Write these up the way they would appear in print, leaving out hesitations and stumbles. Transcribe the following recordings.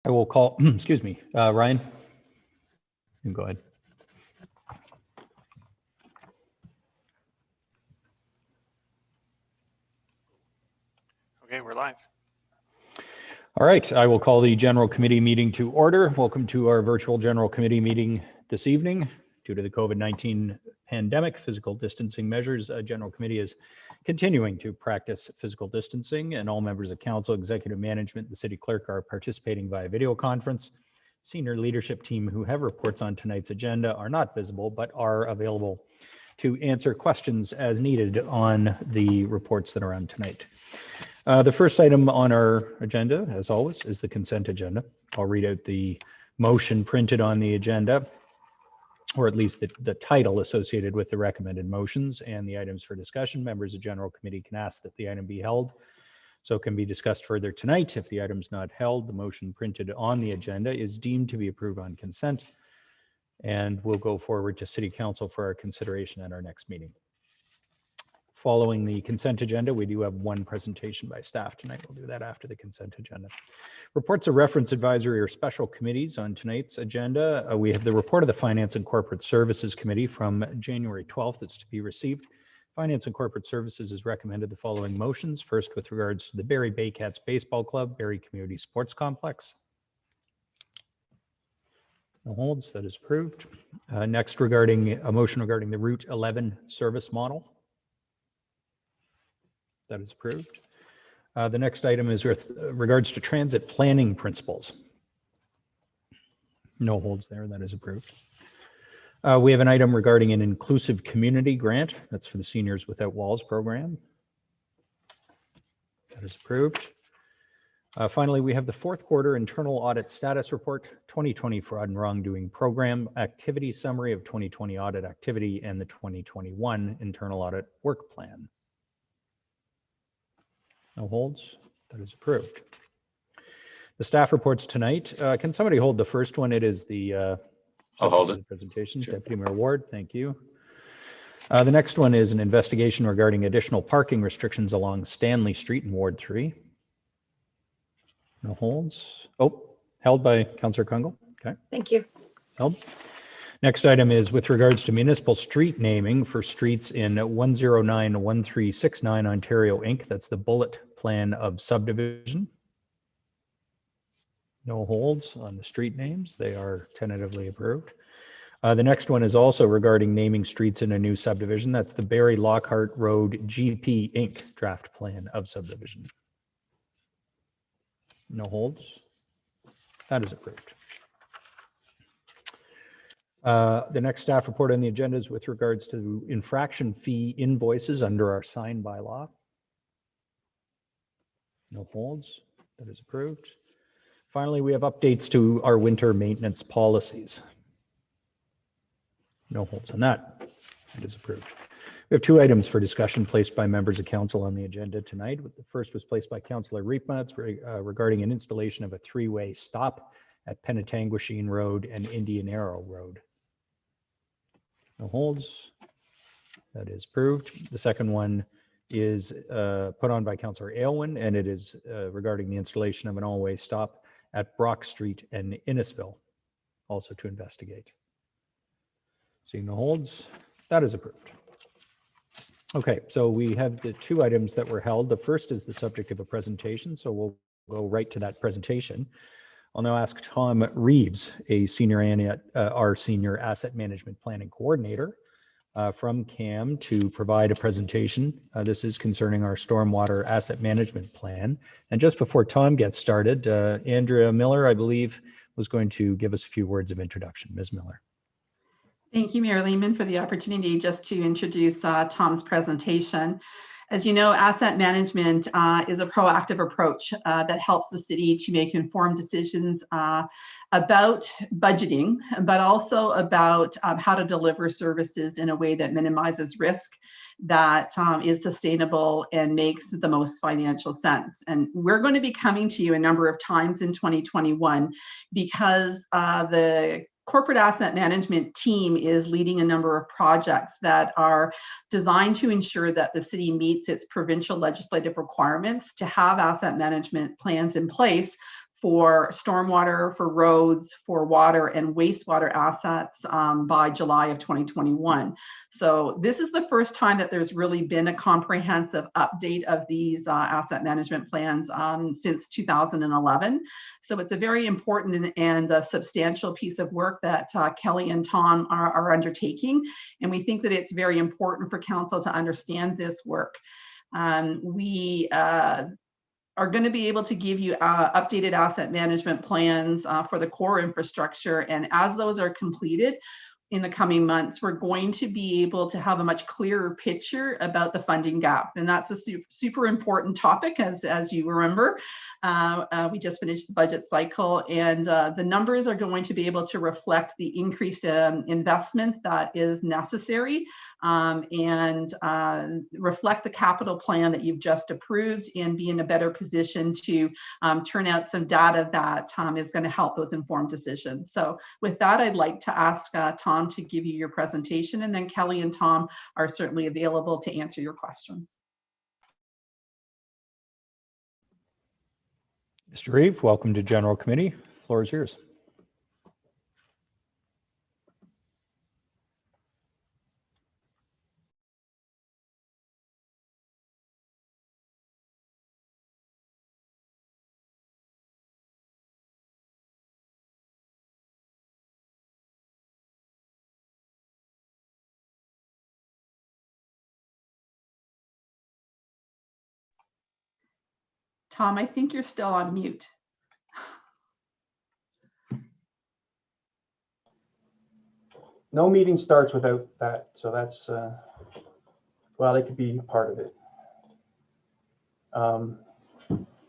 I will call, excuse me, Ryan, you can go ahead. Okay, we're live. All right, I will call the General Committee meeting to order. Welcome to our virtual General Committee meeting this evening. Due to the COVID-19 pandemic, physical distancing measures, General Committee is continuing to practice physical distancing, and all members of Council, Executive Management, and the City Clerk are participating via video conference. Senior leadership team who have reports on tonight's agenda are not visible, but are available to answer questions as needed on the reports that are on tonight. The first item on our agenda, as always, is the consent agenda. I'll read out the motion printed on the agenda, or at least the title associated with the recommended motions and the items for discussion. Members of General Committee can ask that the item be held, so it can be discussed further tonight. If the item's not held, the motion printed on the agenda is deemed to be approved on consent, and will go forward to City Council for our consideration at our next meeting. Following the consent agenda, we do have one presentation by staff tonight. We'll do that after the consent agenda. Reports of reference advisory or special committees on tonight's agenda. We have the report of the Finance and Corporate Services Committee from January 12th. It's to be received. Finance and Corporate Services has recommended the following motions. First, with regards to the Barrie Baycats Baseball Club, Barrie Community Sports Complex. No holds, that is approved. Next, regarding a motion regarding the Route 11 service model. That is approved. The next item is with regards to transit planning principles. No holds there, that is approved. We have an item regarding an inclusive community grant. That's for the Seniors Without Walls program. That is approved. Finally, we have the fourth quarter internal audit status report, 2020 fraud and wrongdoing program, activity summary of 2020 audit activity, and the 2021 internal audit work plan. No holds, that is approved. The staff reports tonight. Can somebody hold the first one? It is the I'll hold it. Presentation. Sure. Deputy Mayor Ward, thank you. The next one is an investigation regarding additional parking restrictions along Stanley Street in Ward 3. No holds. Oh, held by Councillor Kungle. Okay. Thank you. Held. Next item is with regards to municipal street naming for streets in 1091369 Ontario Inc. That's the bullet plan of subdivision. No holds on the street names. They are tentatively approved. The next one is also regarding naming streets in a new subdivision. That's the Barrie Lockhart Road GP Inc. draft plan of subdivision. No holds. That is approved. The next staff report on the agenda is with regards to infraction fee invoices under our sign bylaw. No holds. That is approved. Finally, we have updates to our winter maintenance policies. No holds on that. It is approved. We have two items for discussion placed by members of council on the agenda tonight. The first was placed by Councillor Riepma. It's regarding an installation of a three-way stop at Penetanguishene Road and Indian Arrow Road. No holds. That is approved. The second one is put on by Councillor Aylwin, and it is regarding the installation of an all-way stop at Brock Street and Innisfil, also to investigate. Seeing no holds, that is approved. Okay, so we have the two items that were held. The first is the subject of a presentation, so we'll go right to that presentation. I'll now ask Tom Reeves, our Senior Asset Management Planning Coordinator from CAM, to provide a presentation. This is concerning our Stormwater Asset Management Plan. And just before Tom gets started, Andrea Miller, I believe, was going to give us a few words of introduction. Ms. Miller. Thank you, Mayor Lehman, for the opportunity just to introduce Tom's presentation. As you know, asset management is a proactive approach that helps the city to make informed decisions about budgeting, but also about how to deliver services in a way that minimizes risk, that is sustainable and makes the most financial sense. And we're going to be coming to you a number of times in 2021 because the corporate asset management team is leading a number of projects that are designed to ensure that the city meets its provincial legislative requirements to have asset management plans in place for stormwater, for roads, for water and wastewater assets by July of 2021. So this is the first time that there's really been a comprehensive update of these asset management plans since 2011. So it's a very important and a substantial piece of work that Kelly and Tom are undertaking. And we think that it's very important for council to understand this work. We are going to be able to give you updated asset management plans for the core infrastructure. And as those are completed in the coming months, we're going to be able to have a much clearer picture about the funding gap. And that's a super important topic, as you remember. We just finished the budget cycle, and the numbers are going to be able to reflect the increased investment that is necessary and reflect the capital plan that you've just approved, and be in a better position to turn out some data that is going to help those informed decisions. So with that, I'd like to ask Tom to give you your presentation, and then Kelly and Tom are certainly available to answer your questions. Mr. Reeve, welcome to General Committee. The floor is yours. Tom, I think you're still on mute. No meeting starts without that, so that's glad I could be part of it.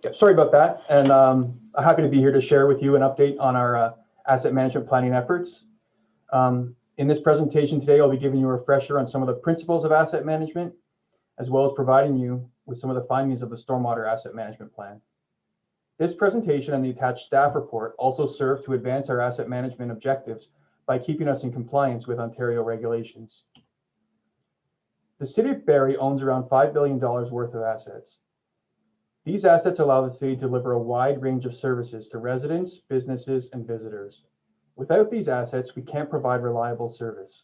Yeah, sorry about that, and I'm happy to be here to share with you an update on our asset management planning efforts. In this presentation today, I'll be giving you a refresher on some of the principles of asset management, as well as providing you with some of the findings of the Stormwater Asset Management Plan. This presentation and the attached staff report also serve to advance our asset management objectives by keeping us in compliance with Ontario regulations. The City of Barrie owns around $5 billion worth of assets. These assets allow the city to deliver a wide range of services to residents, businesses, and visitors. Without these assets, we can't provide reliable service.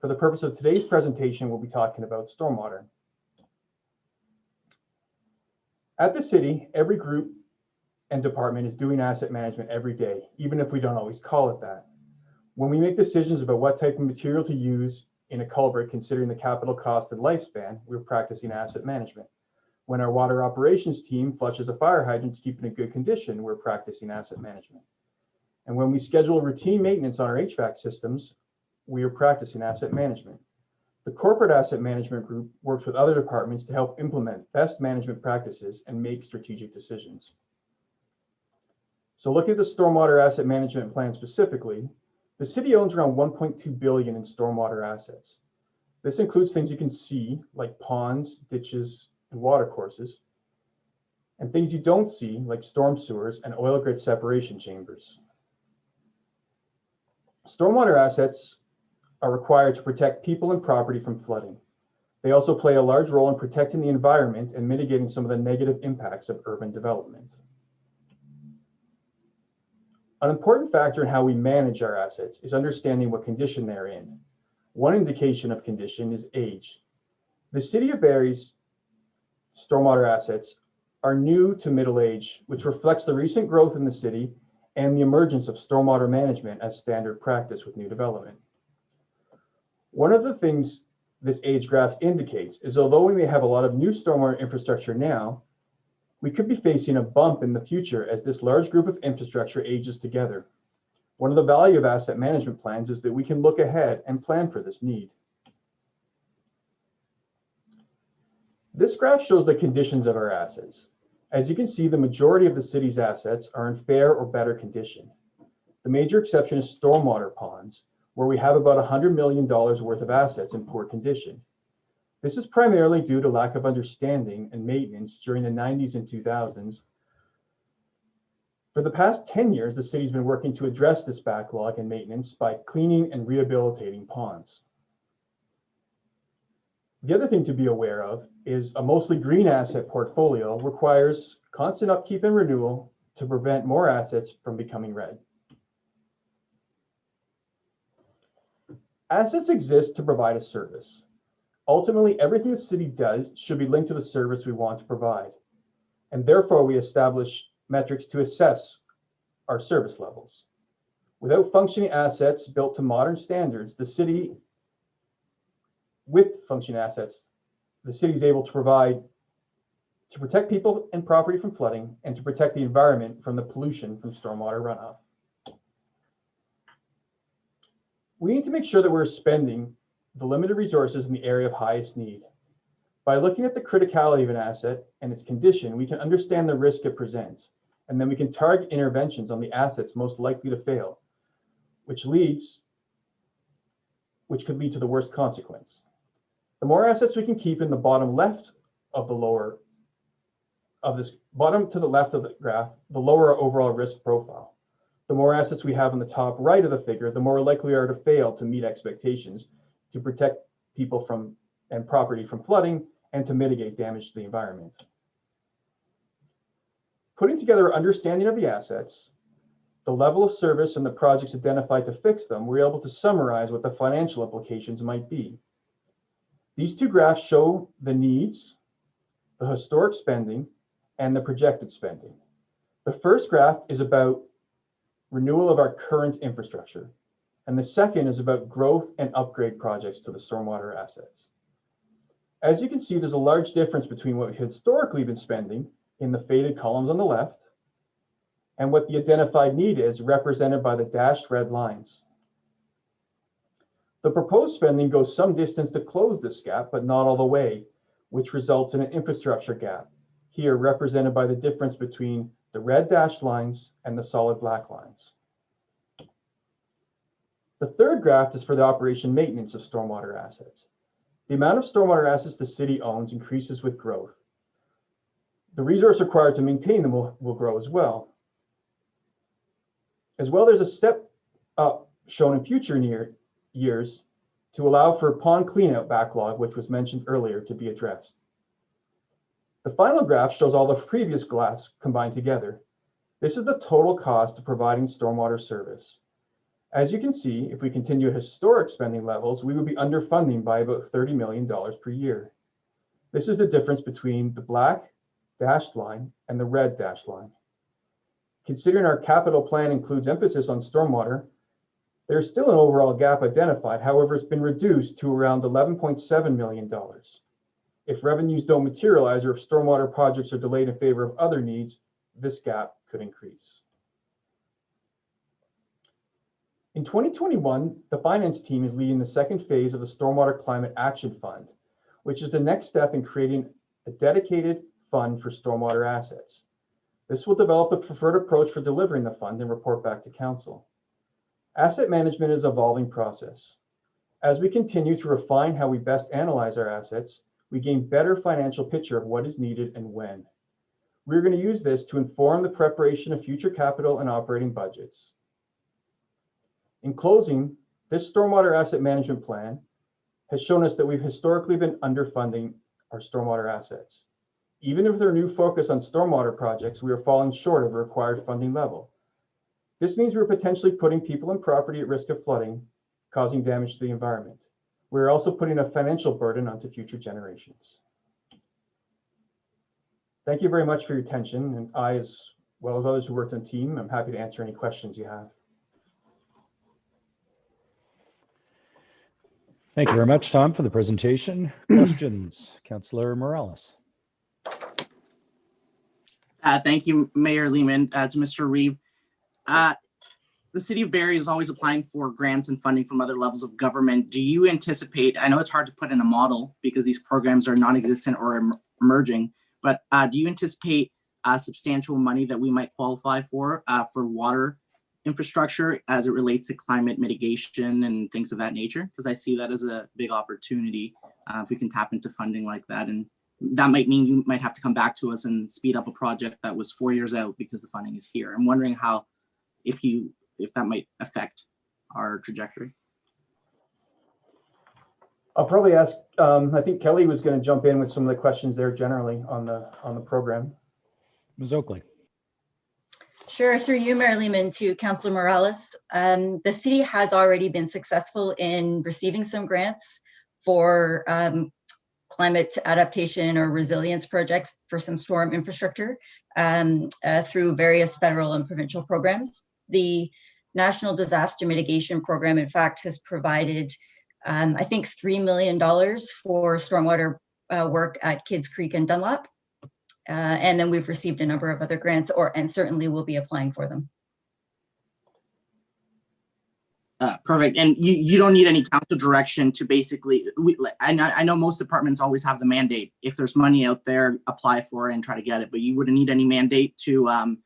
For the purpose of today's presentation, we'll be talking about stormwater. At the city, every group and department is doing asset management every day, even if we don't always call it that. When we make decisions about what type of material to use in a culvert, considering the capital cost and lifespan, we're practicing asset management. When our water operations team flushes a fire hydrant to keep it in good condition, we're practicing asset management. And when we schedule routine maintenance on our HVAC systems, we are practicing asset management. The corporate asset management group works with other departments to help implement best management practices and make strategic decisions. So looking at the stormwater asset management plan specifically, the city owns around 1.2 billion in stormwater assets. This includes things you can see like ponds, ditches, and water courses, and things you don't see like storm sewers and oil grit separation chambers. Stormwater assets are required to protect people and property from flooding. They also play a large role in protecting the environment and mitigating some of the negative impacts of urban development. An important factor in how we manage our assets is understanding what condition they're in. One indication of condition is age. The City of Barrie's stormwater assets are new to middle age, which reflects the recent growth in the city and the emergence of stormwater management as standard practice with new development. One of the things this age graph indicates is although we may have a lot of new stormwater infrastructure now, we could be facing a bump in the future as this large group of infrastructure ages together. One of the value of asset management plans is that we can look ahead and plan for this need. This graph shows the conditions of our assets. As you can see, the majority of the city's assets are in fair or better condition. The major exception is stormwater ponds, where we have about $100 million worth of assets in poor condition. This is primarily due to lack of understanding and maintenance during the 90s and 2000s. For the past 10 years, the city's been working to address this backlog in maintenance by cleaning and rehabilitating ponds. The other thing to be aware of is a mostly green asset portfolio requires constant upkeep and renewal to prevent more assets from becoming red. Assets exist to provide a service. Ultimately, everything the city does should be linked to the service we want to provide. And therefore, we establish metrics to assess our service levels. Without functioning assets built to modern standards, the city is able to protect people and property from flooding and to protect the environment from the pollution from stormwater runoff. We need to make sure that we're spending the limited resources in the area of highest need. By looking at the criticality of an asset and its condition, we can understand the risk it presents, and then we can target interventions on the assets most likely to fail, which could lead to the worst consequence. The more assets we can keep in the bottom left of the bottom to the left of the graph, the lower our overall risk profile. The more assets we have on the top right of the figure, the more likely we are to fail to meet expectations to protect people and property from flooding and to mitigate damage to the environment. Putting together an understanding of the assets, the level of service, and the projects identified to fix them, we're able to summarize what the financial implications might be. These two graphs show the needs, the historic spending, and the projected spending. The first graph is about renewal of our current infrastructure, and the second is about growth and upgrade projects to the stormwater assets. As you can see, there's a large difference between what we've historically been spending in the faded columns on the left and what the identified need is, represented by the dashed red lines. The proposed spending goes some distance to close this gap, but not all the way, which results in an infrastructure gap, here represented by the difference between the red dashed lines and the solid black lines. The third graph is for the operation maintenance of stormwater assets. The amount of stormwater assets the city owns increases with growth. The resource required to maintain them will grow as well. There's a step up shown in future years to allow for pond cleanout backlog, which was mentioned earlier, to be addressed. The final graph shows all the previous graphs combined together. This is the total cost of providing stormwater service. As you can see, if we continue at historic spending levels, we would be underfunding by about $30 million per year. This is the difference between the black dashed line and the red dashed line. Considering our capital plan includes emphasis on stormwater, there's still an overall gap identified. However, it's been reduced to around $11.7 million. If revenues don't materialize or if stormwater projects are delayed in favor of other needs, this gap could increase. In 2021, the finance team is leading the second phase of the Stormwater Climate Action Fund, which is the next step in creating a dedicated fund for stormwater assets. This will develop the preferred approach for delivering the fund and report back to council. Asset management is an evolving process. As we continue to refine how we best analyze our assets, we gain better financial picture of what is needed and when. We're going to use this to inform the preparation of future capital and operating budgets. In closing, this stormwater asset management plan has shown us that we've historically been underfunding our stormwater assets. Even with our new focus on stormwater projects, we are falling short of a required funding level. This means we're potentially putting people and property at risk of flooding, causing damage to the environment. We're also putting a financial burden onto future generations. Thank you very much for your attention, and I, as well as others who worked on the team, I'm happy to answer any questions you have. Thank you very much, Tom, for the presentation. Questions, Councillor Morales. Thank you, Mayor Lehman. To Mr. Reeve, the city of Barrie is always applying for grants and funding from other levels of government. Do you anticipate, I know it's hard to put in a model because these programs are non-existent or emerging, but do you anticipate substantial money that we might qualify for water infrastructure as it relates to climate mitigation and things of that nature? Because I see that as a big opportunity if we can tap into funding like that. And that might mean you might have to come back to us and speed up a project that was 4 years out because the funding is here. I'm wondering how, if that might affect our trajectory. I'll probably ask, I think Kelly was going to jump in with some of the questions there generally on the program. Ms. Oakley. Sure, through you, Mayor Lehman, to Councillor Morales. The city has already been successful in receiving some grants for climate adaptation or resilience projects for some storm infrastructure through various federal and provincial programs. The National Disaster Mitigation Program, in fact, has provided, I think, $3 million for stormwater work at Kids Creek and Dunlap. And then we've received a number of other grants, and certainly we'll be applying for them. Perfect. And you don't need any council direction to basically, I know most departments always have the mandate. If there's money out there, apply for it and try to get it, but you wouldn't need any mandate to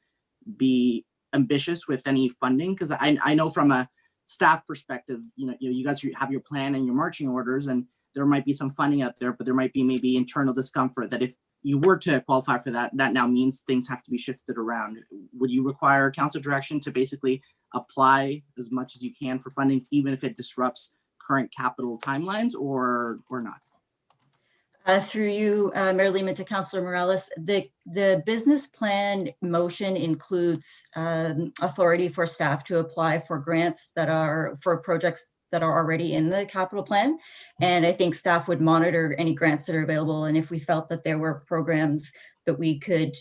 be ambitious with any funding. Because I know from a staff perspective, you guys have your plan and your marching orders, and there might be some funding out there, but there might be maybe internal discomfort that if you were to qualify for that, that now means things have to be shifted around. Would you require council direction to basically apply as much as you can for fundings, even if it disrupts current capital timelines, or not? Through you, Mayor Lehman, to Councillor Morales, the business plan motion includes authority for staff to apply for grants that are for projects that are already in the capital plan. And I think staff would monitor any grants that are available. And if we felt that there were programs that we could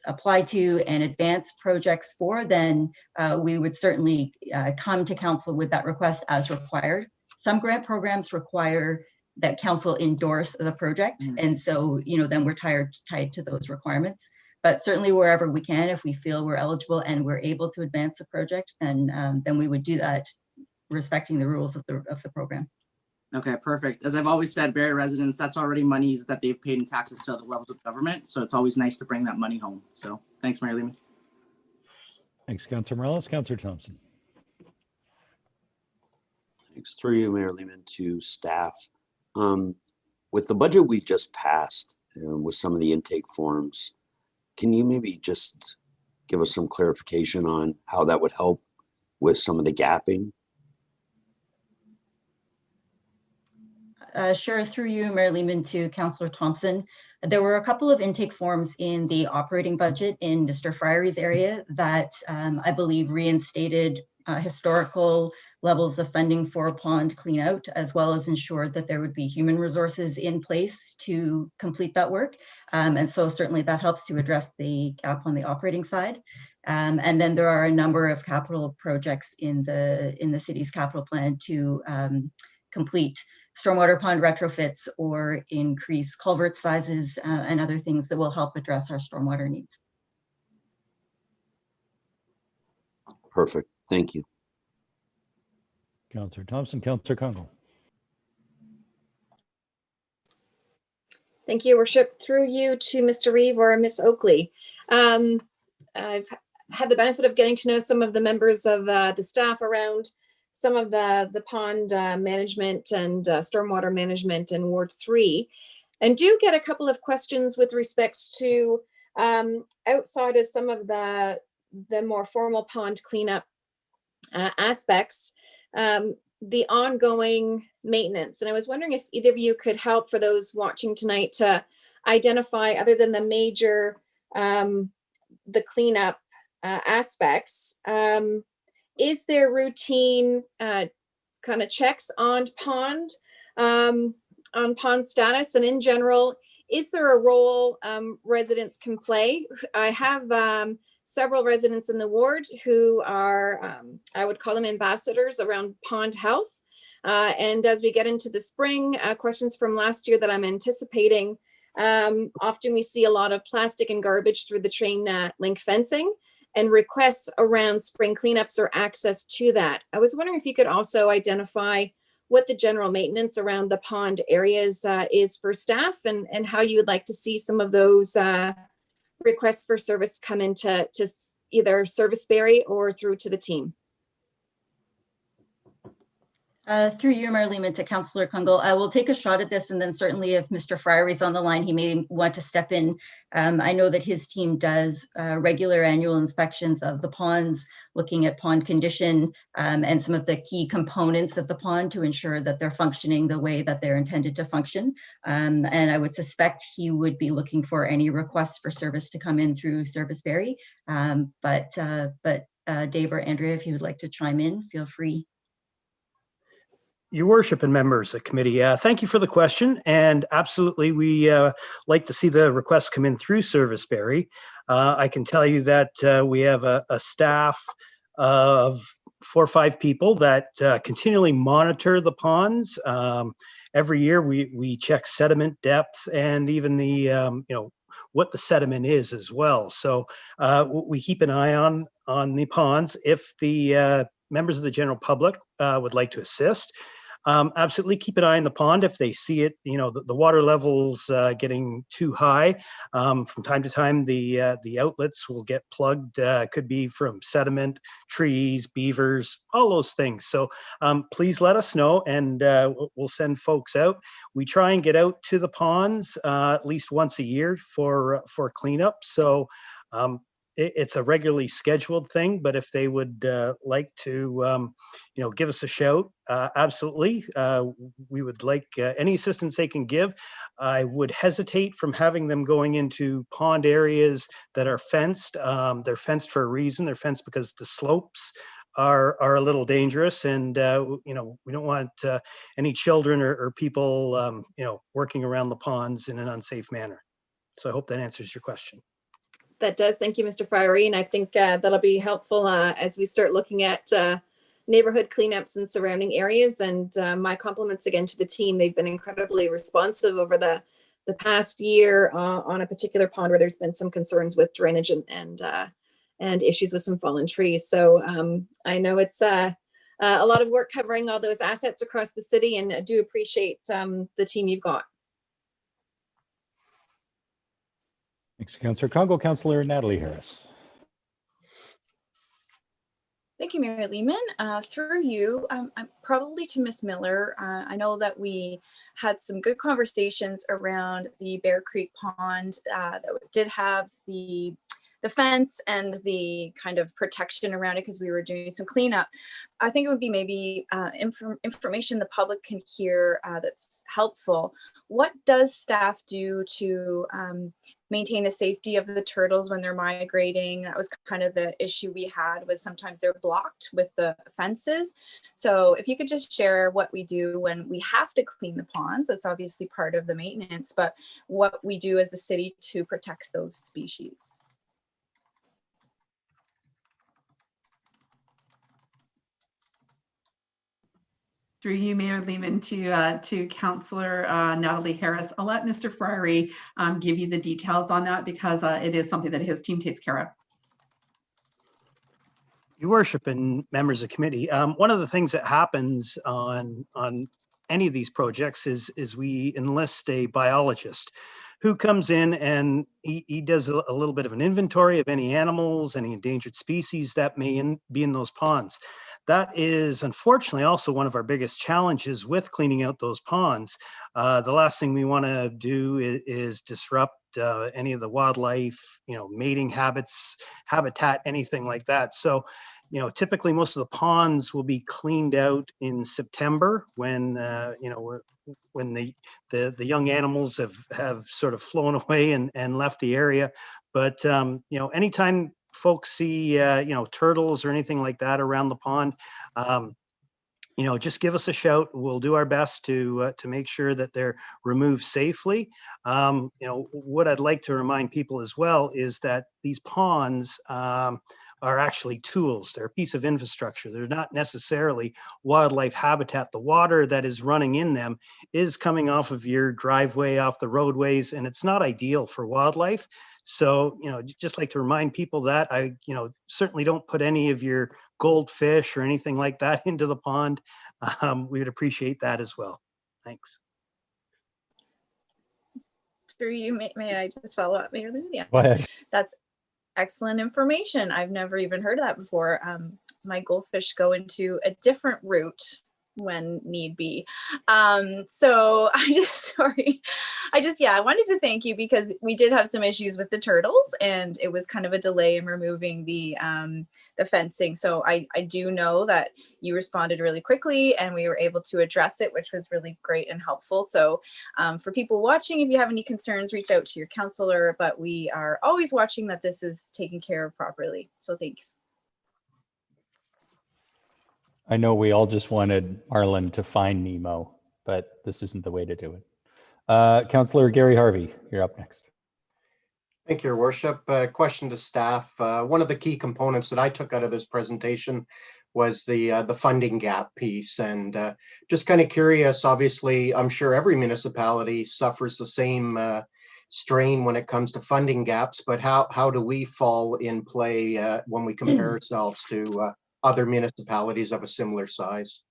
apply to and advance projects for, then we would certainly come to council with that request as required. Some grant programs require that council endorse the project. And so, then we're tied to those requirements. But certainly wherever we can, if we feel we're eligible and we're able to advance a project, then we would do that, respecting the rules of the program. Okay, perfect. As I've always said, Barrie residents, that's already monies that they've paid in taxes to other levels of government. So it's always nice to bring that money home. So thanks, Mayor Lehman. Thanks, Councillor Morales. Councillor Thompson. Thanks. Through you, Mayor Lehman, to staff. With the budget we just passed, with some of the intake forms, can you maybe just give us some clarification on how that would help with some of the gapping? Sure, through you, Mayor Lehman, to Councillor Thompson. There were a couple of intake forms in the operating budget in Mr. Friery's area that I believe reinstated historical levels of funding for pond clean out, as well as ensured that there would be human resources in place to complete that work. And so certainly that helps to address the gap on the operating side. And then there are a number of capital projects in the city's capital plan to complete stormwater pond retrofits or increase culvert sizes and other things that will help address our stormwater needs. Perfect. Thank you. Councillor Thompson. Councillor Congo. Thank you, Worship. Through you to Mr. Reeve or Miss Oakley. I've had the benefit of getting to know some of the members of the staff around some of the pond management and stormwater management in Ward 3, and do get a couple of questions with respects to outside of some of the more formal pond cleanup aspects, the ongoing maintenance. And I was wondering if either of you could help, for those watching tonight, to identify, other than the major, the cleanup aspects, is there routine kind of checks on pond status? And in general, is there a role residents can play? I have several residents in the ward who are, I would call them ambassadors around pond health. And as we get into the spring, questions from last year that I'm anticipating, often we see a lot of plastic and garbage through the chain link fencing, and requests around spring cleanups or access to that. I was wondering if you could also identify what the general maintenance around the pond areas is for staff, and how you would like to see some of those requests for service come into either service Barrie or through to the team. Through you, Mayor Lehman, to Councillor Kungle. I will take a shot at this, and then certainly if Mr. Fryer is on the line, he may want to step in. I know that his team does regular annual inspections of the ponds, looking at pond condition and some of the key components of the pond to ensure that they're functioning the way that they're intended to function. And I would suspect he would be looking for any requests for service to come in through Service Berry. But Dave or Andrea, if you would like to chime in, feel free. Your worship and members of the committee, thank you for the question. And absolutely, we like to see the requests come in through Service Berry. I can tell you that we have a staff of 4 or 5 people that continually monitor the ponds. Every year we check sediment depth and even the, what the sediment is as well. So we keep an eye on the ponds. If the members of the general public would like to assist, absolutely keep an eye on the pond. If they see it, the water levels getting too high, from time to time, the outlets will get plugged. Could be from sediment, trees, beavers, all those things. So please let us know, and we'll send folks out. We try and get out to the ponds at least once a year for cleanup. So it's a regularly scheduled thing, but if they would like to, give us a shout, absolutely. We would like any assistance they can give. I would hesitate from having them going into pond areas that are fenced. They're fenced for a reason. They're fenced because the slopes are a little dangerous, and we don't want any children or people, working around the ponds in an unsafe manner. So I hope that answers your question. That does. Thank you, Mr. Fryery. And I think that'll be helpful as we start looking at neighborhood cleanups in surrounding areas. And my compliments again to the team. They've been incredibly responsive over the past year on a particular pond where there's been some concerns with drainage and issues with some fallen trees. So I know it's a lot of work covering all those assets across the city, and I do appreciate the team you've got. Thanks, Councillor Congo. Councillor Natalie Harris. Thank you, Mayor Lehman. Through you, probably to Ms. Miller. I know that we had some good conversations around the Bear Creek Pond that did have the fence and the kind of protection around it because we were doing some cleanup. I think it would be maybe information the public can hear that's helpful. What does staff do to maintain the safety of the turtles when they're migrating? That was kind of the issue we had, was sometimes they're blocked with the fences. So if you could just share what we do when we have to clean the ponds, that's obviously part of the maintenance, but what we do as a city to protect those species. Through you, Mayor Lehman, to Councillor Natalie Harris. I'll let Mr. Fryery give you the details on that because it is something that his team takes care of. Your worship and members of committee, one of the things that happens on any of these projects is we enlist a biologist who comes in and he does a little bit of an inventory of any animals, any endangered species that may be in those ponds. That is unfortunately also one of our biggest challenges with cleaning out those ponds. The last thing we want to do is disrupt any of the wildlife, mating habits, habitat, anything like that. So, typically most of the ponds will be cleaned out in September when, when the young animals have sort of flown away and left the area. But, anytime folks see, turtles or anything like that around the pond, just give us a shout. We'll do our best to make sure that they're removed safely. What I'd like to remind people as well is that these ponds are actually tools. They're a piece of infrastructure. They're not necessarily wildlife habitat. The water that is running in them is coming off of your driveway, off the roadways, and it's not ideal for wildlife. So, just like to remind people that I, certainly don't put any of your goldfish or anything like that into the pond. We would appreciate that as well. Thanks. Through you, may I just follow up, Mayor Lehman? Yeah, Go ahead. That's excellent information. I've never even heard of that before. My goldfish go into a different route when need be. So I wanted to thank you because we did have some issues with the turtles and it was kind of a delay in removing the fencing. So I do know that you responded really quickly and we were able to address it, which was really great and helpful. So for people watching, if you have any concerns, reach out to your counselor, but we are always watching that this is taken care of properly. So thanks. I know we all just wanted Marlin to find Nemo, but this isn't the way to do it. Councillor Gary Harvey, you're up next. Thank you, Your Worship. Question to staff. One of the key components that I took out of this presentation was the funding gap piece. And just kind of curious, obviously, I'm sure every municipality suffers the same strain when it comes to funding gaps, but how do we fall in play when we compare ourselves to other municipalities of a similar size?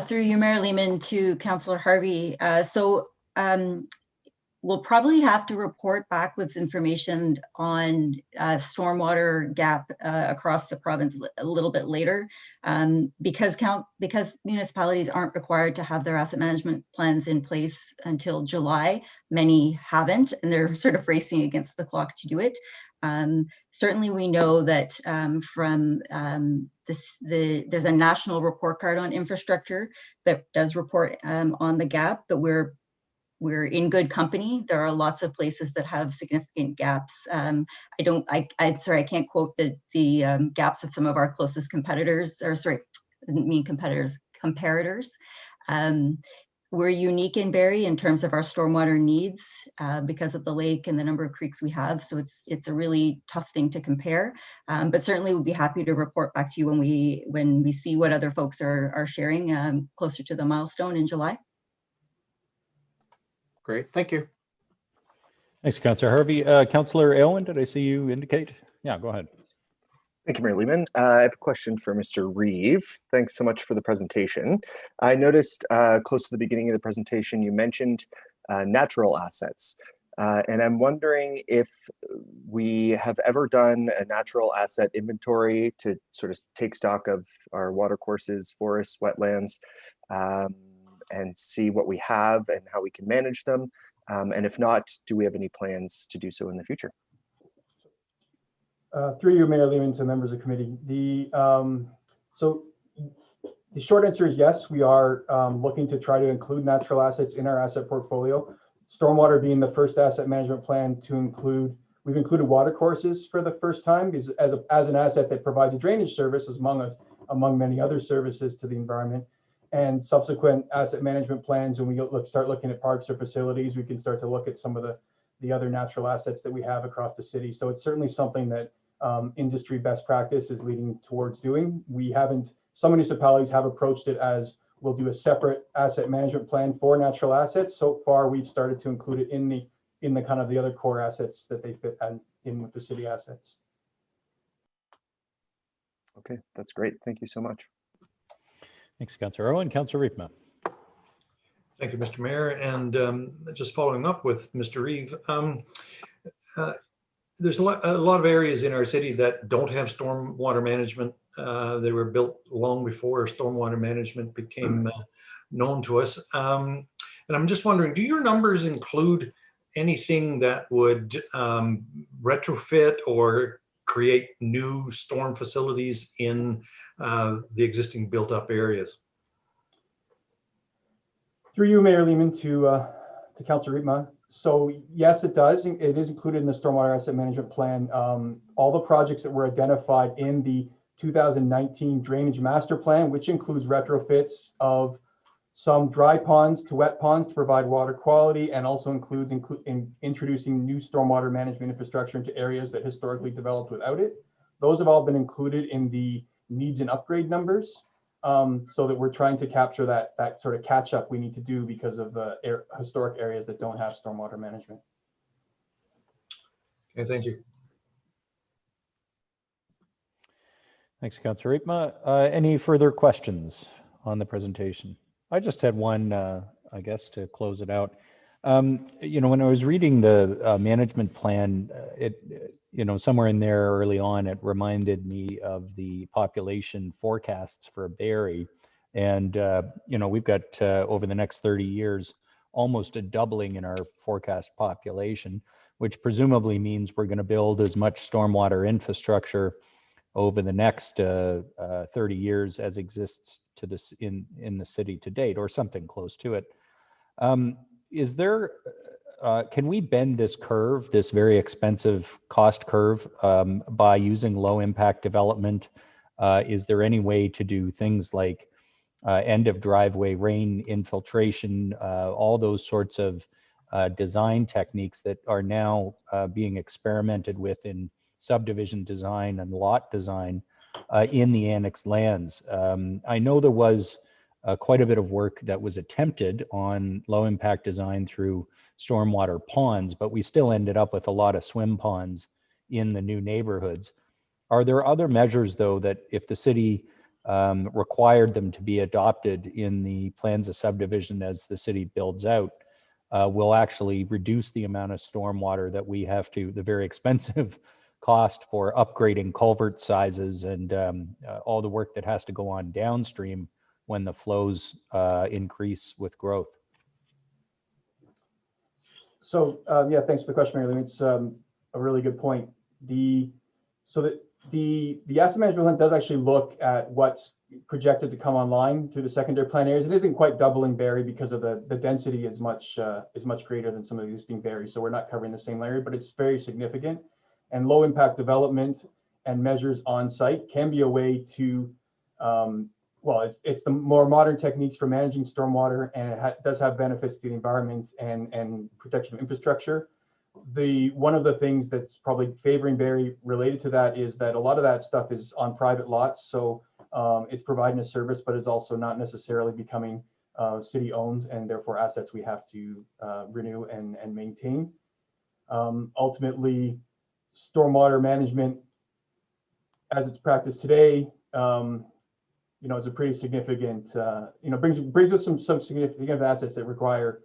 Through you, Mayor Lehman, to Councillor Harvey. We'll probably have to report back with information on stormwater gap across the province a little bit later, because municipalities aren't required to have their asset management plans in place until July. Many haven't, and they're sort of racing against the clock to do it. Certainly, we know that there's a national report card on infrastructure that does report on the gap, but we're in good company. There are lots of places that have significant gaps. I'm sorry, I can't quote the gaps of some of our closest competitors, or sorry, I didn't mean competitors, comparators. We're unique in Barrie in terms of our stormwater needs because of the lake and the number of creeks we have. So it's a really tough thing to compare, but certainly we'll be happy to report back to you when we see what other folks are sharing closer to the milestone in July. Great, thank you. Thanks, Councillor Harvey. Councillor Aylwin, did I see you indicate? Yeah, go ahead. Thank you, Mayor Lehman. I have a question for Mr. Reeve. Thanks so much for the presentation. I noticed close to the beginning of the presentation, you mentioned natural assets. And I'm wondering if we have ever done a natural asset inventory to sort of take stock of our watercourses, forests, wetlands, and see what we have and how we can manage them. And if not, do we have any plans to do so in the future? Through you, Mayor Lehman, to members of the committee. So the short answer is yes, we are looking to try to include natural assets in our asset portfolio. Stormwater being the first asset management plan to include, we've included water courses for the first time because as an asset that provides a drainage service among many other services to the environment. And subsequent asset management plans, when we start looking at parks or facilities, we can start to look at some of the other natural assets that we have across the city. So it's certainly something that industry best practice is leading towards doing. Some municipalities have approached it as we'll do a separate asset management plan for natural assets. So far, we've started to include it in the kind of the other core assets that they fit in with the city assets. Okay, that's great. Thank you so much. Thanks, Councillor Owen. Councillor Riepma. Thank you, Mr. Mayor. And just following up with Mr. Reeve, there's a lot of areas in our city that don't have stormwater management. They were built long before stormwater management became known to us. And I'm just wondering, do your numbers include anything that would retrofit or create new storm facilities in the existing built up areas? Through you, Mayor Lehman, to Councillor Riepma. So yes, it does. It is included in the Stormwater Asset Management Plan. All the projects that were identified in the 2019 Drainage Master Plan, which includes retrofits of some dry ponds to wet ponds to provide water quality, and also includes introducing new stormwater management infrastructure into areas that historically developed without it. Those have all been included in the needs and upgrade numbers. So that we're trying to capture that sort of catch up we need to do because of the historic areas that don't have stormwater management. Okay, thank you. Thanks, Councillor Riepma. Any further questions on the presentation? I just had one, I guess, to close it out. When I was reading the management plan, somewhere in there early on, it reminded me of the population forecasts for Barrie. And, we've got over the next 30 years, almost a doubling in our forecast population, which presumably means we're going to build as much stormwater infrastructure over the next 30 years as exists to this in the city to date, or something close to it. Is there, can we bend this curve, this very expensive cost curve, by using low impact development? Is there any way to do things like end of driveway rain infiltration, all those sorts of design techniques that are now being experimented with in subdivision design and lot design in the annexed lands? I know there was quite a bit of work that was attempted on low impact design through stormwater ponds, but we still ended up with a lot of swim ponds in the new neighborhoods. Are there other measures, though, that if the city required them to be adopted in the plans of subdivision as the city builds out, will actually reduce the amount of stormwater that we have to, the very expensive cost for upgrading culvert sizes and all the work that has to go on downstream when the flows increase with growth? So yeah, thanks for the question, Mary Lou. It's a really good point. The asset management plan does actually look at what's projected to come online through the secondary plan areas. It isn't quite doubling Barrie because of the density is much greater than some of the existing Barrie. So we're not covering the same area, but it's very significant. And low impact development and measures on site can be a way to, well, it's the more modern techniques for managing stormwater, and it does have benefits to the environment and protection of infrastructure. One of the things that's probably favoring Barrie related to that is that a lot of that stuff is on private lots. So it's providing a service, but is also not necessarily becoming city owned, and therefore assets we have to renew and maintain. Ultimately, stormwater management as it's practiced today, is a pretty significant, brings us some significant assets that require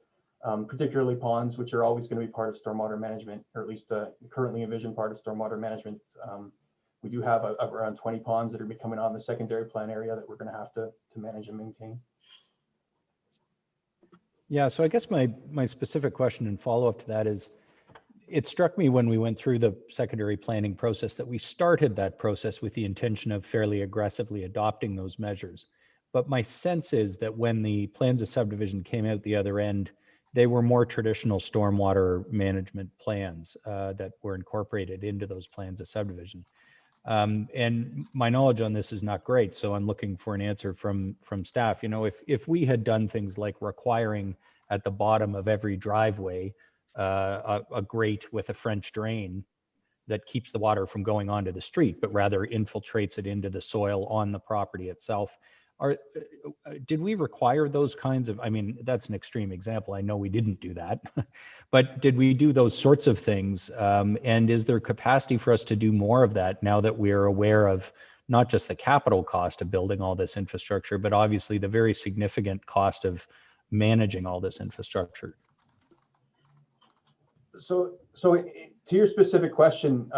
particularly ponds, which are always going to be part of stormwater management, or at least currently envisioned part of stormwater management. We do have around 20 ponds that are becoming on the secondary plan area that we're going to have to manage and maintain. Yeah, so I guess my specific question and follow-up to that is, it struck me when we went through the secondary planning process that we started that process with the intention of fairly aggressively adopting those measures. But my sense is that when the plans of subdivision came out the other end, they were more traditional stormwater management plans that were incorporated into those plans of subdivision. And my knowledge on this is not great, so I'm looking for an answer from staff. If we had done things like requiring at the bottom of every driveway a grate with a French drain that keeps the water from going onto the street, but rather infiltrates it into the soil on the property itself. Did we require those kinds of, I mean, that's an extreme example. I know we didn't do that, but did we do those sorts of things? And is there capacity for us to do more of that now that we're aware of not just the capital cost of building all this infrastructure, but obviously the very significant cost of managing all this infrastructure? So to your specific question,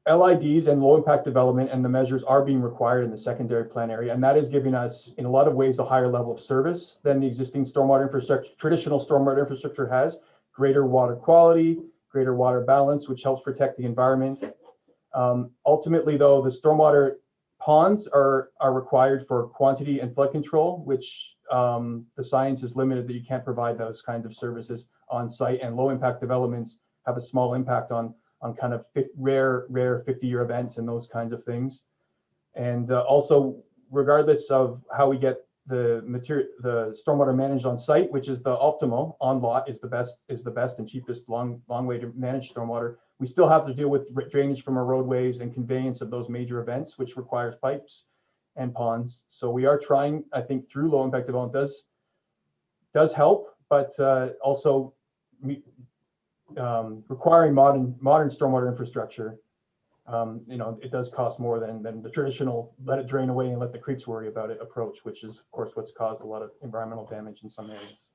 LIDs and low impact development and the measures are being required in the secondary plan area, and that is giving us, in a lot of ways, a higher level of service than the existing stormwater infrastructure, traditional stormwater infrastructure has. Greater water quality, greater water balance, which helps protect the environment. Ultimately, though, the stormwater ponds are required for quantity and flood control, which the science is limited that you can't provide those kinds of services on site, and low impact developments have a small impact on kind of rare 50-year events and those kinds of things. And also, regardless of how we get the stormwater managed on site, which is the optimal, on lot is the best and cheapest long way to manage stormwater, we still have to deal with drainage from our roadways and conveyance of those major events, which requires pipes and ponds. So we are trying, I think, through low impact development does help, but also requiring modern stormwater infrastructure, it does cost more than the traditional let it drain away and let the creeks worry about it approach, which is of course what's caused a lot of environmental damage in some areas.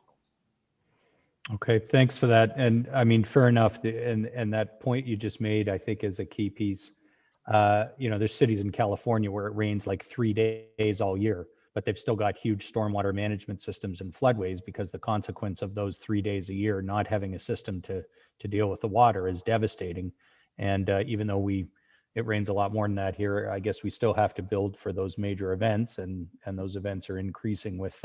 Okay, thanks for that. And I mean, fair enough. And that point you just made, I think, is a key piece. There's cities in California where it rains like 3 days all year, but they've still got huge stormwater management systems and floodways, because the consequence of those 3 days a year not having a system to deal with the water is devastating. And even though it rains a lot more than that here, I guess we still have to build for those major events, and those events are increasing with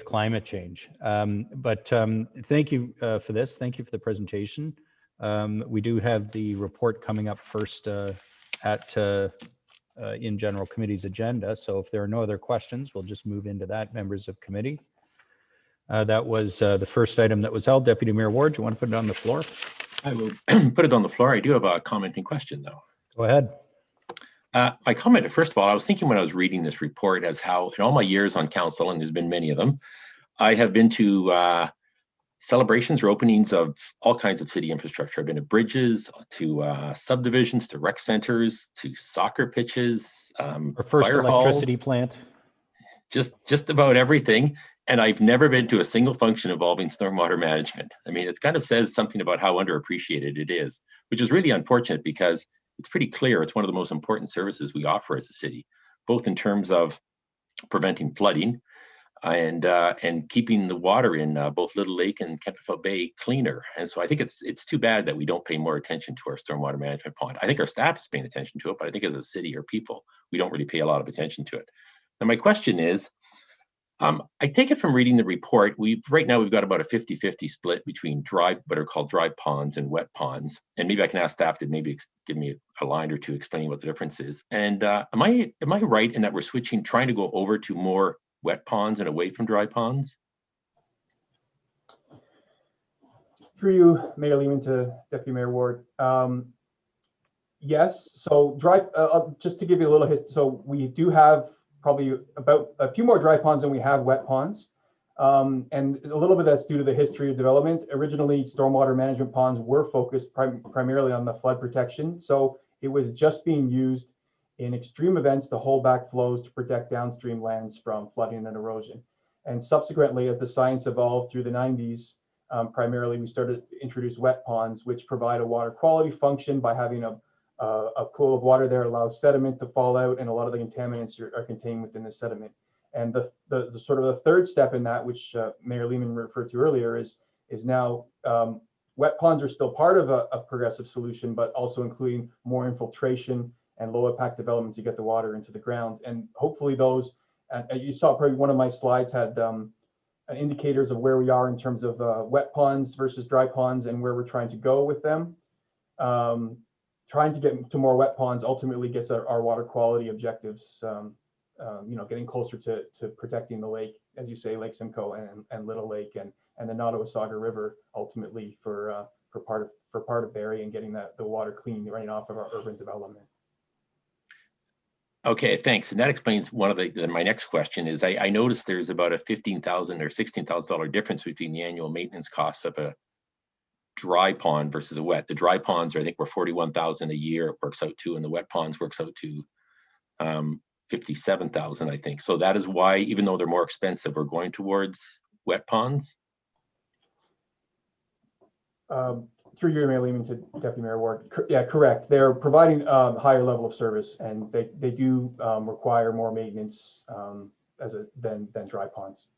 climate change. But thank you for this. Thank you for the presentation. We do have the report coming up first in general committee's agenda. So if there are no other questions, we'll just move into that, members of committee. That was the first item that was held. Deputy Mayor Ward, do you want to put it on the floor? I will put it on the floor. I do have a comment and question, though. Go ahead. My comment, first of all, I was thinking when I was reading this report as how in all my years on council, and there's been many of them, I have been to celebrations or openings of all kinds of city infrastructure. I've been to bridges, to subdivisions, to rec centers, to soccer pitches, Our first fire electricity halls, plant. just about everything. And I've never been to a single function involving stormwater management. I mean, it kind of says something about how underappreciated it is, which is really unfortunate, because it's pretty clear it's one of the most important services we offer as a city, both in terms of preventing flooding and keeping the water in both Little Lake and Kemptville Bay cleaner. And so I think it's too bad that we don't pay more attention to our stormwater management pond. I think our staff is paying attention to it, but I think as a city or people, we don't really pay a lot of attention to it. Now, my question is, I take it from reading the report, right now we've got about a 50-50 split between what are called dry ponds and wet ponds. And maybe I can ask staff to maybe give me a line or two explaining what the difference is. And am I right in that we're trying to go over to more wet ponds and away from dry ponds? Through you, Mayor Lehman, to Deputy Mayor Ward. Yes, so just to give you a little history, so we do have probably about a few more dry ponds than we have wet ponds. And a little bit that's due to the history of development. Originally, stormwater management ponds were focused primarily on the flood protection. So it was just being used in extreme events to hold back flows to protect downstream lands from flooding and erosion. And subsequently, as the science evolved through the 90s, primarily we started to introduce wet ponds, which provide a water quality function by having a pool of water there, allows sediment to fall out, and a lot of the contaminants are contained within the sediment. And the sort of the third step in that, which Mayor Lehman referred to earlier, is now wet ponds are still part of a progressive solution, but also including more infiltration and low impact development to get the water into the ground. And hopefully those, you saw probably one of my slides had indicators of where we are in terms of wet ponds versus dry ponds and where we're trying to go with them. Trying to get to more wet ponds ultimately gets our water quality objectives, getting closer to protecting the lake, as you say, Lake Simcoe and Little Lake and the Nottawasaga River, ultimately for part of Barrie, and getting the water clean right off of our urban development. Okay, thanks. And that explains one of my next question is I noticed there's about a $15,000 or $16,000 difference between the annual maintenance costs of a dry pond versus a wet. The dry ponds, I think, were $41,000 a year. It works out to, and the wet ponds works out to $57,000, I think. So that is why, even though they're more expensive, we're going towards wet ponds. Through your Mayor Lehman to Deputy Mayor Ward, yeah, correct. They're providing a higher level of service, and they do require more maintenance than dry ponds.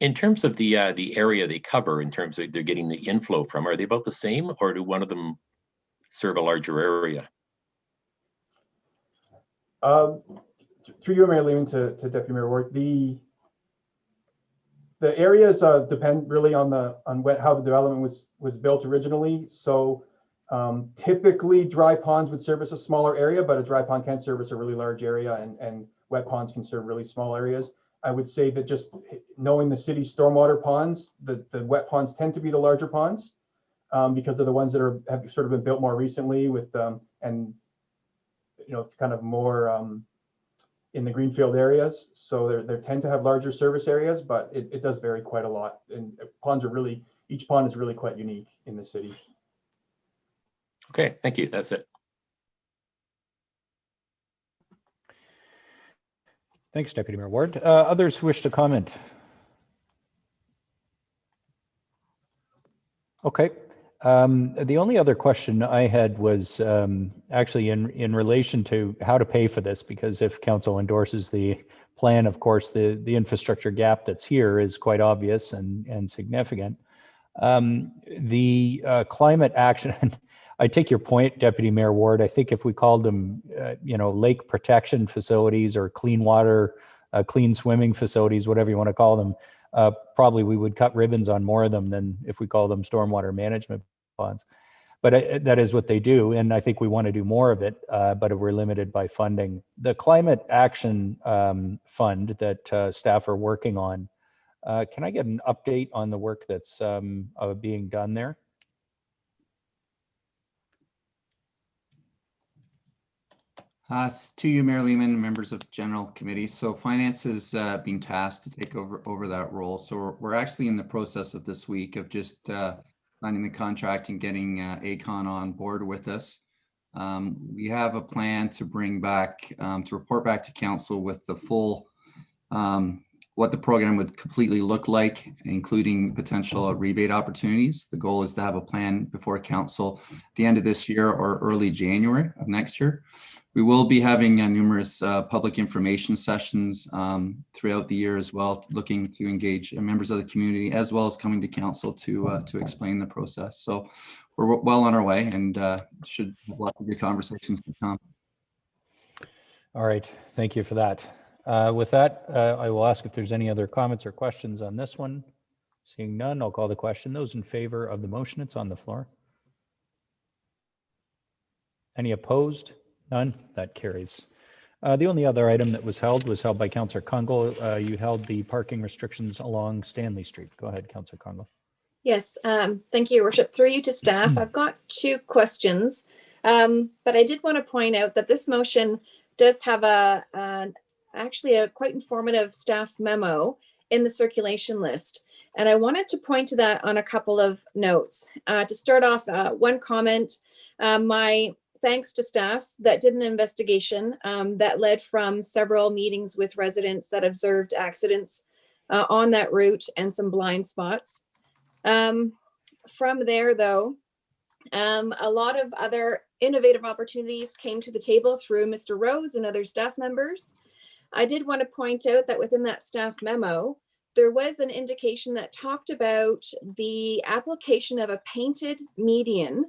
In terms of the area they cover, in terms of they're getting the inflow from, are they about the same, or do one of them serve a larger area? Through your Mayor Lehman to Deputy Mayor Ward, the areas depend really on how the development was built originally. So typically dry ponds would service a smaller area, but a dry pond can service a really large area, and wet ponds can serve really small areas. I would say that just knowing the city's stormwater ponds, the wet ponds tend to be the larger ponds because they're the ones that have sort of been built more recently with kind of more in the greenfield areas. So they tend to have larger service areas, but it does vary quite a lot. And each pond is really quite unique in the city. Okay, thank you. That's it. Thanks, Deputy Mayor Ward. Others who wish to comment? Okay. The only other question I had was actually in relation to how to pay for this, because if council endorses the plan, of course, the infrastructure gap that's here is quite obvious and significant. The climate action, I take your point, Deputy Mayor Ward. I think if we called them, lake protection facilities or clean water, clean swimming facilities, whatever you want to call them, probably we would cut ribbons on more of them than if we call them stormwater management ponds. But that is what they do, and I think we want to do more of it, but we're limited by funding. The climate action fund that staff are working on, can I get an update on the work that's being done there? To you, Mayor Lehman, and members of General Committee. So Finance is being tasked to take over that role. So we're actually in the process of this week of just signing the contract and getting ACON on board with us. We have a plan to bring back, to report back to council with the full, what the program would completely look like, including potential rebate opportunities. The goal is to have a plan before council at the end of this year or early January of next year. We will be having numerous public information sessions throughout the year as well, looking to engage members of the community, as well as coming to council to explain the process. So we're well on our way and should have lots of good conversations to come. All right, thank you for that. With that, I will ask if there's any other comments or questions on this one. Seeing none, I'll call the question. Those in favor of the motion, it's on the floor. Any opposed? None. That carries. The only other item that was held by Councillor Congo. You held the parking restrictions along Stanley Street. Go ahead, Councillor Congo. Yes, thank you, Your Worship. Through you to staff, I've got two questions, but I did want to point out that this motion does have actually a quite informative staff memo in the circulation list. And I wanted to point to that on a couple of notes. To start off, one comment, my thanks to staff that did an investigation that led from several meetings with residents that observed accidents on that route and some blind spots. From there, though, a lot of other innovative opportunities came to the table through Mr. Rose and other staff members. I did want to point out that within that staff memo, there was an indication that talked about the application of a painted median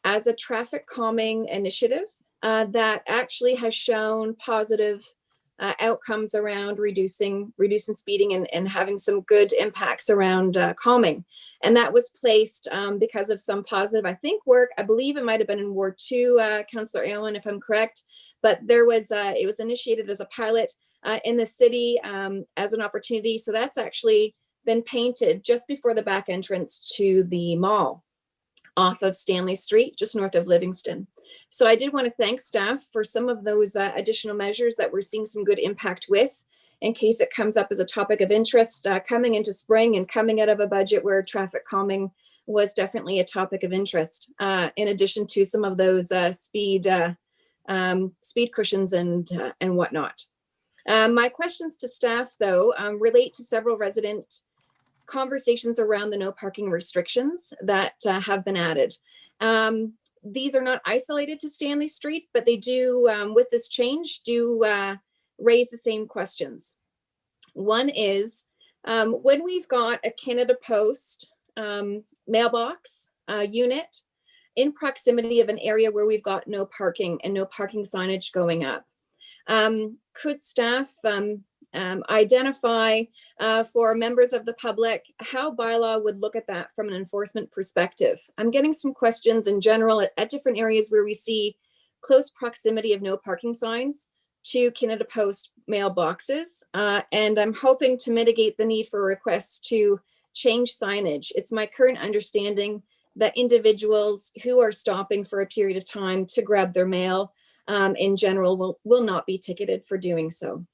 as a traffic calming initiative that actually has shown positive outcomes around reducing speeding and having some good impacts around calming. And that was placed because of some positive, I think, work. I believe it might have been in Ward 2, Councillor Aylwin, if I'm correct. But there was, it was initiated as a pilot in the city as an opportunity. So that's actually been painted just before the back entrance to the mall off of Stanley Street, just north of Livingston. So I did want to thank staff for some of those additional measures that we're seeing some good impact with, in case it comes up as a topic of interest coming into spring and coming out of a budget where traffic calming was definitely a topic of interest, in addition to some of those speed cushions and whatnot. My questions to staff, though, relate to several resident conversations around the no parking restrictions that have been added. These are not isolated to Stanley Street, but they do, with this change, do raise the same questions. One is, when we've got a Canada Post mailbox unit in proximity of an area where we've got no parking and no parking signage going up, could staff identify for members of the public how bylaw would look at that from an enforcement perspective? I'm getting some questions in general at different areas where we see close proximity of no parking signs to Canada Post mailboxes, and I'm hoping to mitigate the need for requests to change signage. It's my current understanding that individuals who are stopping for a period of time to grab their mail in general will not be ticketed for doing so.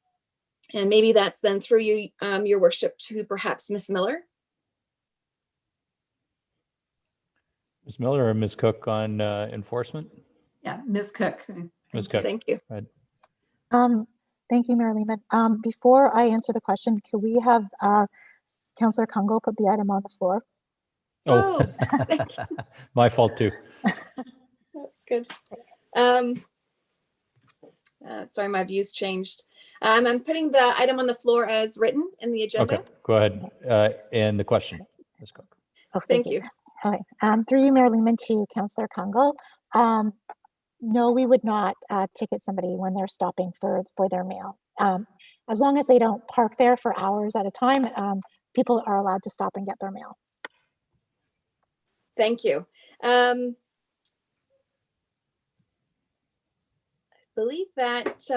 And maybe that's then through you, Your Worship, to perhaps Ms. Miller. Ms. Miller or Ms. Cook on enforcement? Yeah, Ms. Cook. Ms. Cook. Thank you. Go ahead. Thank you, Mayor Lehman. Before I answer the question, could we have Councillor Congo put the item on the floor? Oh, thank you. my fault too. That's good. Sorry, my views changed. I'm putting the item on the floor as written in the agenda. Okay, go ahead. And the question, Ms. Cook. Oh, Thank you. All right. Through you, Mayor Lehman, to Councillor Congo. No, we would not ticket somebody when they're stopping for their mail. As long as they don't park there for hours at a time, people are allowed to stop and get their mail. Thank you. I believe that's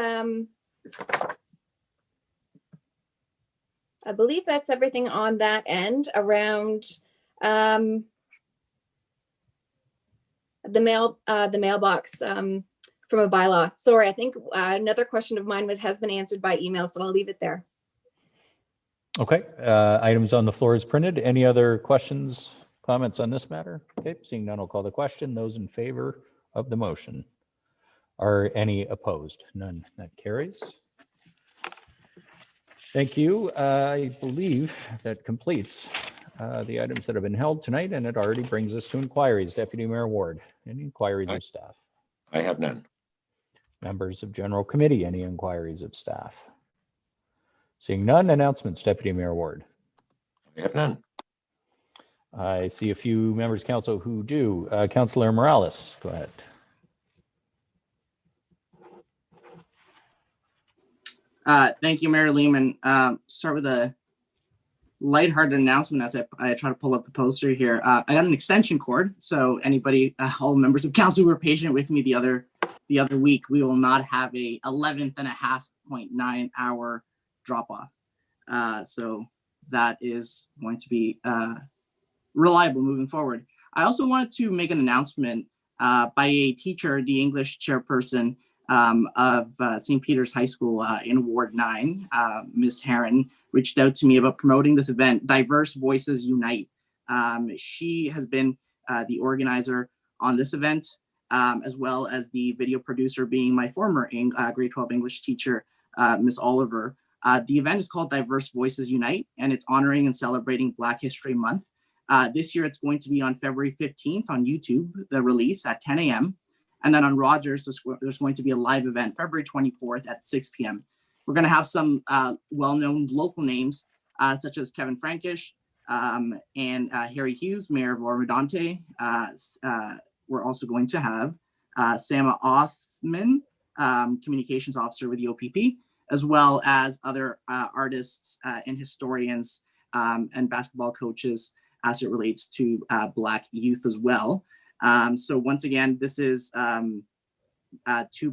everything on that end around the mailbox from a bylaw. Sorry, I think another question of mine has been answered by email, so I'll leave it there. Okay, items on the floor is printed. Any other questions, comments on this matter? Okay, seeing none, I'll call the question. Those in favor of the motion. Are any opposed? None. That carries. Thank you. I believe that completes the items that have been held tonight, and it already brings us to inquiries. Deputy Mayor Ward, any inquiries of staff? I have none. Members of General Committee, any inquiries of staff? Seeing none, announcements, Deputy Mayor Ward. I have none. I see a few members of council who do. Councillor Morales, go ahead. Thank you, Mayor Lehman. Start with a lighthearted announcement as I try to pull up the poster here. I got an extension cord, so anybody, all members of council who were patient with me the other week, we will not have a 11.5 hour drop off. So that is going to be reliable moving forward. I also wanted to make an announcement by a teacher, the English chairperson of St. Peter's High School in Ward 9, Ms. Heron, reached out to me about promoting this event, Diverse Voices Unite. She has been the organizer on this event, as well as the video producer, being my former grade 12 English teacher, Ms. Oliver. The event is called Diverse Voices Unite, and it's honoring and celebrating Black History Month. This year, it's going to be on February 15th on YouTube, the release at 10 a.m. And then on Rogers, there's going to be a live event February 24th at 6 p.m. We're going to have some well-known local names, such as Kevin Frankish and Harry Hughes, Mayor of Ormondonte. We're also going to have Sama Othman, Communications Officer with the OPP, as well as other artists and historians and basketball coaches as it relates to Black youth as well. So once again, this is to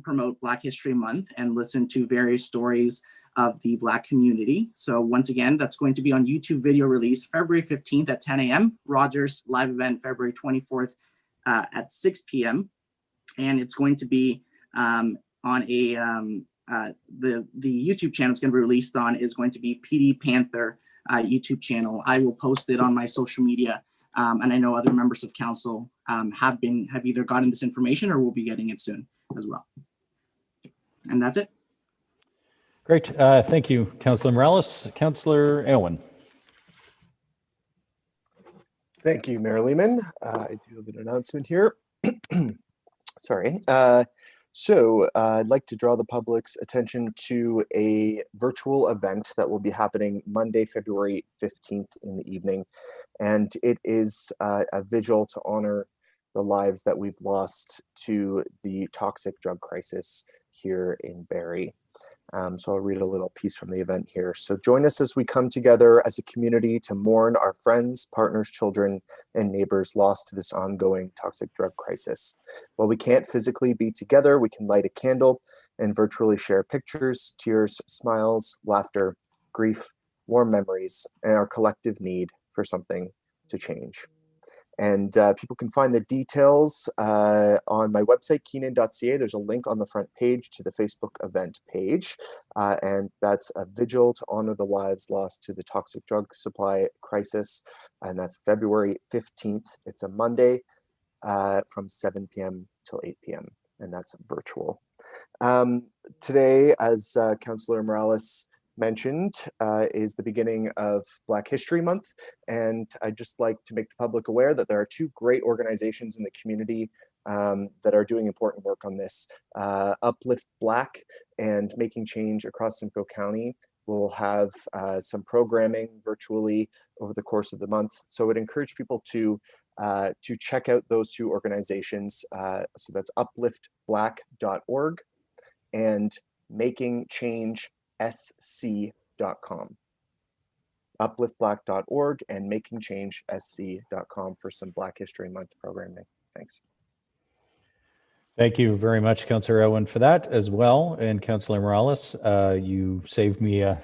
promote Black History Month and listen to various stories of the Black community. So once again, that's going to be on YouTube video release February 15th at 10 a.m. Rogers live event February 24th at 6 p.m. And it's going to be on a, the YouTube channel it's going to be released on is going to be PD Panther YouTube channel. I will post it on my social media. And I know other members of council have either gotten this information or will be getting it soon as well. And that's it. Great. Thank you, Councillor Morales. Councillor Aylwin. Thank you, Mayor Lehman. I do have an announcement here. Sorry. So I'd like to draw the public's attention to a virtual event that will be happening Monday, February 15th in the evening. And it is a vigil to honor the lives that we've lost to the toxic drug crisis here in Barrie. So I'll read a little piece from the event here. So join us as we come together as a community to mourn our friends, partners, children, and neighbors lost to this ongoing toxic drug crisis. While we can't physically be together, we can light a candle and virtually share pictures, tears, smiles, laughter, grief, warm memories, and our collective need for something to change. And people can find the details on my website, keenan.ca. There's a link on the front page to the Facebook event page. And that's a vigil to honor the lives lost to the toxic drug supply crisis. And that's February 15th. It's a Monday from 7 p.m. till 8 p.m. And that's virtual. Today, as Councillor Morales mentioned is the beginning of Black History Month, and I'd just like to make the public aware that there are two great organizations in the community that are doing important work on this. Uplift Black and Making Change across Simcoe County will have some programming virtually over the course of the month. So I would encourage people to check out those two organizations. So that's upliftblack.org and makingchangesc.com. Upliftblack.org and makingchangesc.com for some Black History Month programming. Thanks. Thank you very much, Councillor Owen, for that as well. And Councillor Morales, you saved me an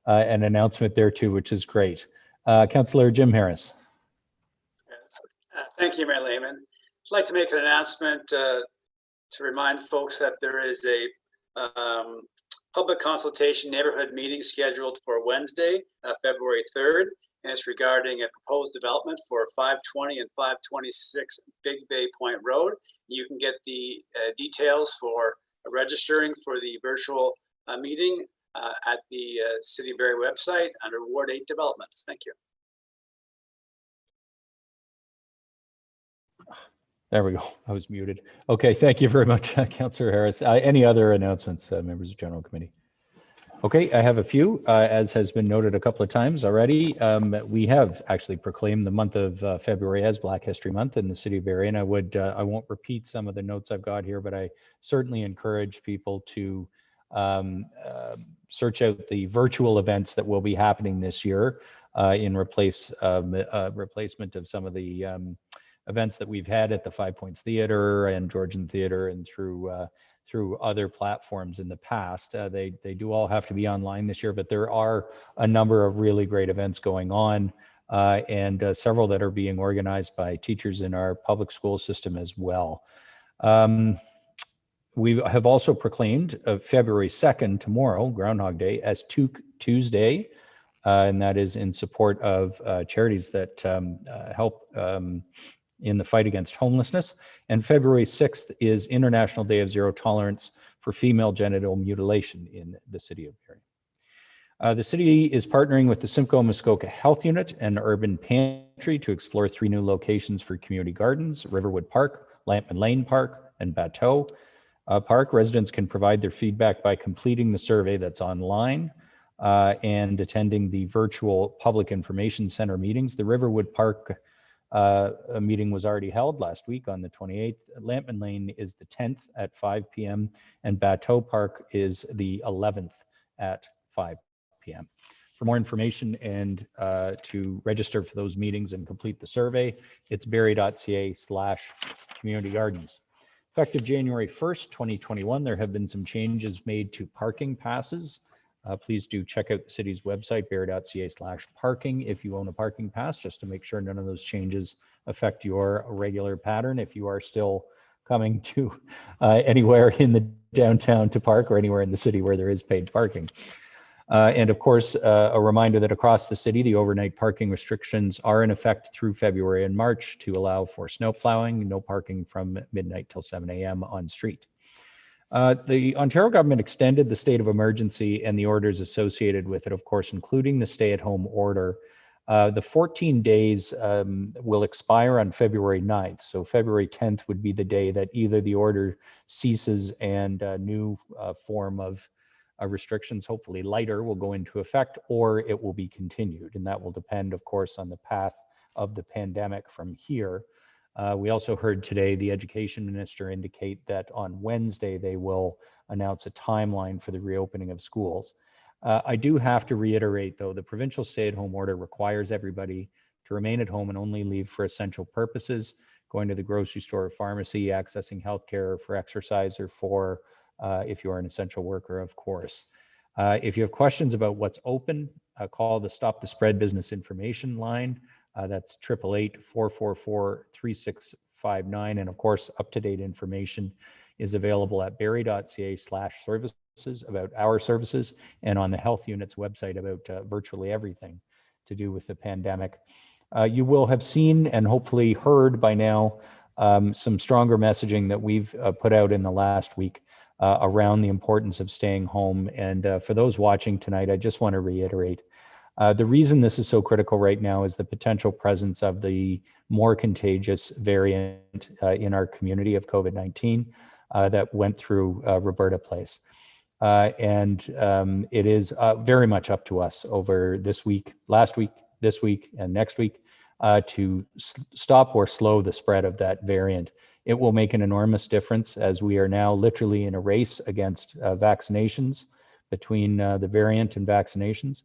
announcement there too, which is great. Councillor Jim Harris. Thank you, Mayor Lehman. I'd like to make an announcement to remind folks that there is a public consultation neighborhood meeting scheduled for Wednesday, February 3rd, and it's regarding a proposed development for 520 and 526 Big Bay Point Road. You can get the details for registering for the virtual meeting at the City of Barrie website under Ward 8 Developments. Thank you. There we go. I was muted. Okay, thank you very much, Councillor Harris. Any other announcements, members of General Committee? Okay, I have a few. As has been noted a couple of times already, we have actually proclaimed the month of February as Black History Month in the City of Barrie, and I won't repeat some of the notes I've got here, but I certainly encourage people to search out the virtual events that will be happening this year in replacement of some of the events that we've had at the Five Points Theatre and Georgian Theatre and through other platforms in the past. They do all have to be online this year, but there are a number of really great events going on and several that are being organized by teachers in our public school system as well. We have also proclaimed February 2nd, tomorrow, Groundhog Day, as Tuesday, and that is in support of charities that help in the fight against homelessness. And February 6th is International Day of Zero Tolerance for Female Genital Mutilation in the City of Barrie. The city is partnering with the Simcoe Muskoka Health Unit and Urban Pantry to explore 3 new locations for community gardens: Riverwood Park, Lampman Lane Park, and Bateau Park. Residents can provide their feedback by completing the survey that's online and attending the virtual Public Information Center meetings. The Riverwood Park a meeting was already held last week on the 28th. Lampman Lane is the 10th at 5 p.m. and Bateau Park is the 11th at 5 p.m. For more information and to register for those meetings and complete the survey, it's barrie.ca/community gardens. Effective January 1st, 2021, there have been some changes made to parking passes. Please do check out the city's website, barrie.ca/parking, if you own a parking pass, just to make sure none of those changes affect your regular pattern. If you are still coming to anywhere in the downtown to park or anywhere in the city where there is paid parking. And of course, a reminder that across the city, the overnight parking restrictions are in effect through February and March to allow for snow plowing, no parking from midnight till 7 a.m. on street. The Ontario government extended the state of emergency and the orders associated with it, of course, including the stay-at-home order. The 14 days will expire on February 9th. So February 10th would be the day that either the order ceases and a new form of restrictions, hopefully lighter, will go into effect, or it will be continued. And that will depend, of course, on the path of the pandemic from here. We also heard today the education minister indicate that on Wednesday they will announce a timeline for the reopening of schools. I do have to reiterate, though, the provincial stay-at-home order requires everybody to remain at home and only leave for essential purposes, going to the grocery store or pharmacy, accessing healthcare, for exercise, or for if you are an essential worker, of course. If you have questions about what's open, call the Stop the Spread Business Information line. That's 888-444-3659. And of course, up-to-date information is available at barrie.ca/services about our services and on the health unit's website about virtually everything to do with the pandemic. You will have seen and hopefully heard by now some stronger messaging that we've put out in the last week around the importance of staying home. And for those watching tonight, I just want to reiterate, the reason this is so critical right now is the potential presence of the more contagious variant in our community of COVID-19 that went through Roberta Place. It is very much up to us over this week, last week, this week, and next week to stop or slow the spread of that variant. It will make an enormous difference, as we are now literally in a race against vaccinations between the variant and vaccinations.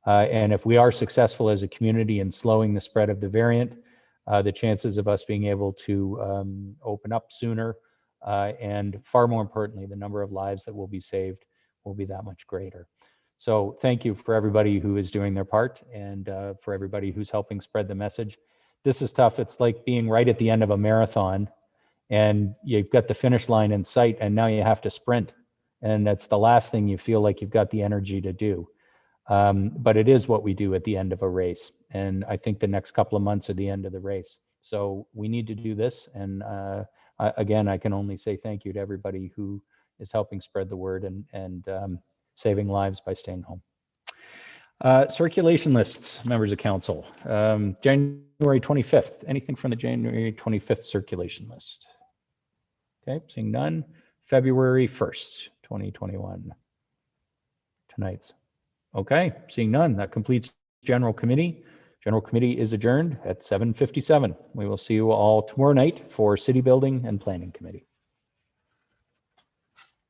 And if we are successful as a community in slowing the spread of the variant, the chances of us being able to open up sooner and, far more importantly, the number of lives that will be saved will be that much greater. So thank you for everybody who is doing their part, and for everybody who's helping spread the message. This is tough. It's like being right at the end of a marathon and you've got the finish line in sight, and now you have to sprint. And that's the last thing you feel like you've got the energy to do. But it is what we do at the end of a race. And I think the next couple of months are the end of the race. So we need to do this. And again, I can only say thank you to everybody who is helping spread the word and saving lives by staying home. Circulation lists, members of council. January 25th, anything from the January 25th circulation list? Okay, seeing none. February 1st, 2021. Tonight's. Okay, seeing none. That completes General Committee. General Committee is adjourned at 7:57. We will see you all tomorrow night for City Building and Planning Committee.